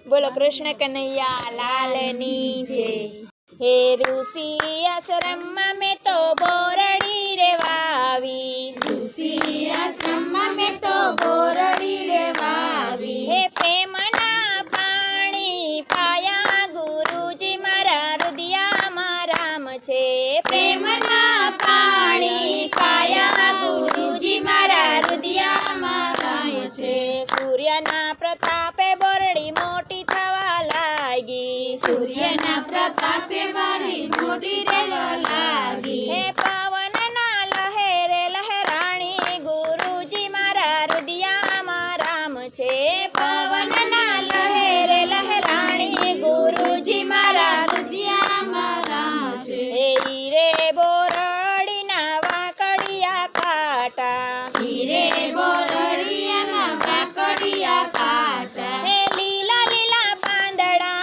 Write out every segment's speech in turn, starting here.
બોલો કૃષ્ણ કનૈયા લાલની જય। હે ઋષિ આશ્રમમાં મેં તો બોરડી રે વાવી, ઋષિ આશ્રમમાં મેં તો બોરડી રે વાવી। હે પ્રેમના પાણી પાયા ગુરુજી મારા હૃદયમાં રામ છે। પ્રેમના પાણી પાયા ગુરુજી મારા હૃદયમાં રામ છે। સૂર્યના પ્રતાપે બોરડી મોટી થવા લાગી, સૂર્યના પ્રતાપે મારી મોટી રે લાગી। હે પવનના લહેરે લહેરાણી ગુરુજી મારા હૃદયમાં રામ છે। પવનના લહેરે લહેરાણી ગુરુજી મારા હૃદયમાં રામ છે। હે હીરે બોરડીના વાકડિયા કાંટા, હીરે બોરડિયામાં વાકડિયા કાંટા। હે લીલા લીલા પાંદડા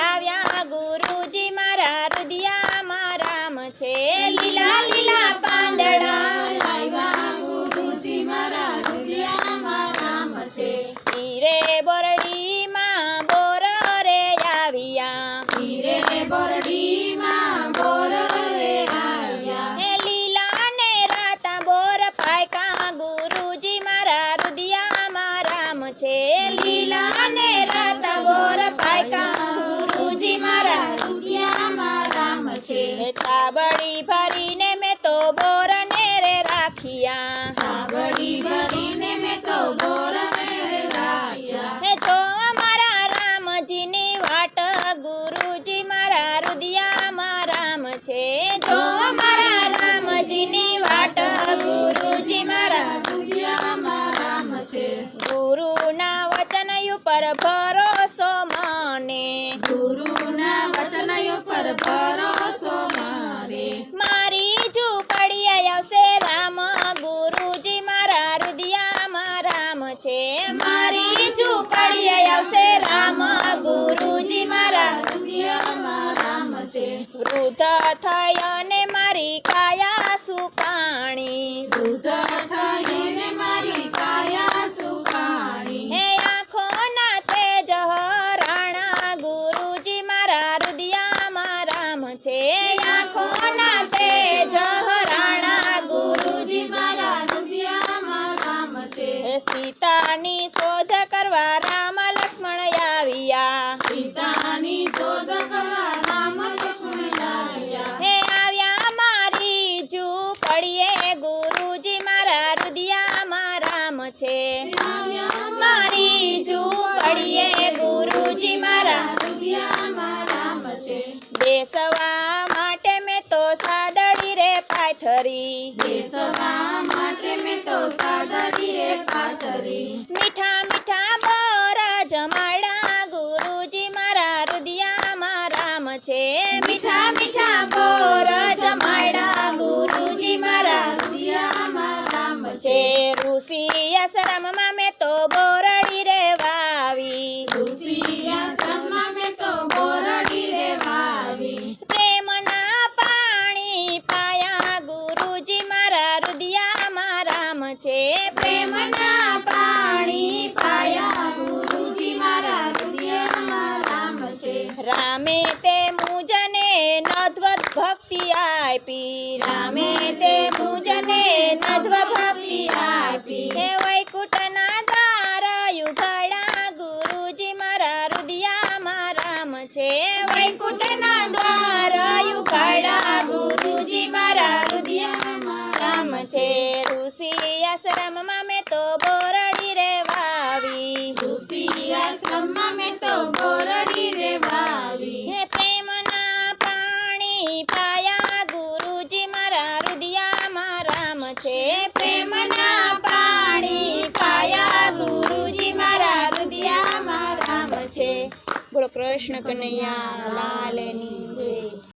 આવ્યા ગુરુજી મારા હૃદયમાં રામ છે। લીલા લીલા પાંદડા આવ્યા ગુરુજી મારા હૃદયમાં રામ છે। હીરે બોરડીમાં બોર રે આવ્યા, હીરે બોરડીમાં બોર રે આવ્યા। હે લીલા ને રાતા બોર પાયકા ગુરુજી મારા હૃદયમાં રામ છે। લીલા ને રાતા બોર પાયકા ગુરુજી મારા હૃદયમાં રામ છે। હે છાબડી ભરીને મેં તો બોરને રે રાખ્યા, છાબડી ભરીને મેં તો બોર રાખ્યા। હે જો મારા રામજીની વાટ ગુરુજી મારા હૃદયમાં રામ છે। જો મારા રામજીની વાટ ગુરુજી મારા હૃદયમાં રામ છે। ગુરુના વચન ઉપર ભરોસો મને, ગુરુના વચન ઉપર ભરોસો મારે। મારી ઝૂંપડીએ આવશે રામ ગુરુજી મારા હૃદયમાં રામ છે। મારી ઝૂંપડીએ આવશે રામ ગુરુજી મારા હૃદયમાં રામ છે। વૃદ્ધ થઈને મારી કાયા સુકાણી, વૃદ્ધ થઈને મારી કાયા સુકાણી। હે આંખોના તેજ હરાણા ગુરુજી મારા હૃદયમાં રામ છે। આંખોના તેજ હરાણા ગુરુજી મારા હૃદયમાં રામ છે। હે સીતાની શોધ કરવા રામ લક્ષ્મણ આવ્યા, સીતાની શોધ કરવા રામ લક્ષ્મણ આવ્યા। હે આવ્યા મારી ઝૂંપડીએ ગુરુજી મારા હૃદયમાં રામ છે। આવ્યા મારી ઝૂંપડીએ ગુરુજી મારા હૃદયમાં રામ છે। બેસવા માટે મેં તો સાદડી રે પાથરી, બેસવા માટે મેં તો સાદડી રે પાથરી। મીઠા મીઠા બોર જમાડા ગુરુજી મારા હૃદયમાં રામ છે। મીઠા મીઠા બોર જમાડા ગુરુજી મારા હૃદયમાં રામ છે। ઋષિ આશ્રમમાં મેં તો બોરડી રે વાવી, ઋષિ આશ્રમમાં મેં તો બોરડી રે વાવી। પ્રેમના પાણી પાયા ગુરુજી મારા હૃદયમાં રામ છે। પ્રેમના પાણી પાયા ગુરુજી મારા હૃદયમાં રામ છે। રામે તે મુજને નધ્વત ભક્તિ આપી, રામે તે મુજને નધ્વ ભક્તિ આપી। હે વૈકુંઠના દ્વાર યુગડા ગુરુજી મારા હૃદયમાં રામ છે। વૈકુંઠના દ્વાર યુગાડા ગુરુજી મારા હૃદયમાં રામ છે। ઋષિ આશ્રમમાં મેં તો બોરડી રે વાવી, ઋષિ આશ્રમમાં મેં તો બોરડી રે વાવી। હે પ્રેમના પાણી પાયા ગુરુજી મારા હૃદયમાં રામ છે। પ્રેમના પાણી પાયા ગુરુજી મારા હૃદયમાં રામ છે। બોલો કૃષ્ણ કનૈયા લાલની જય।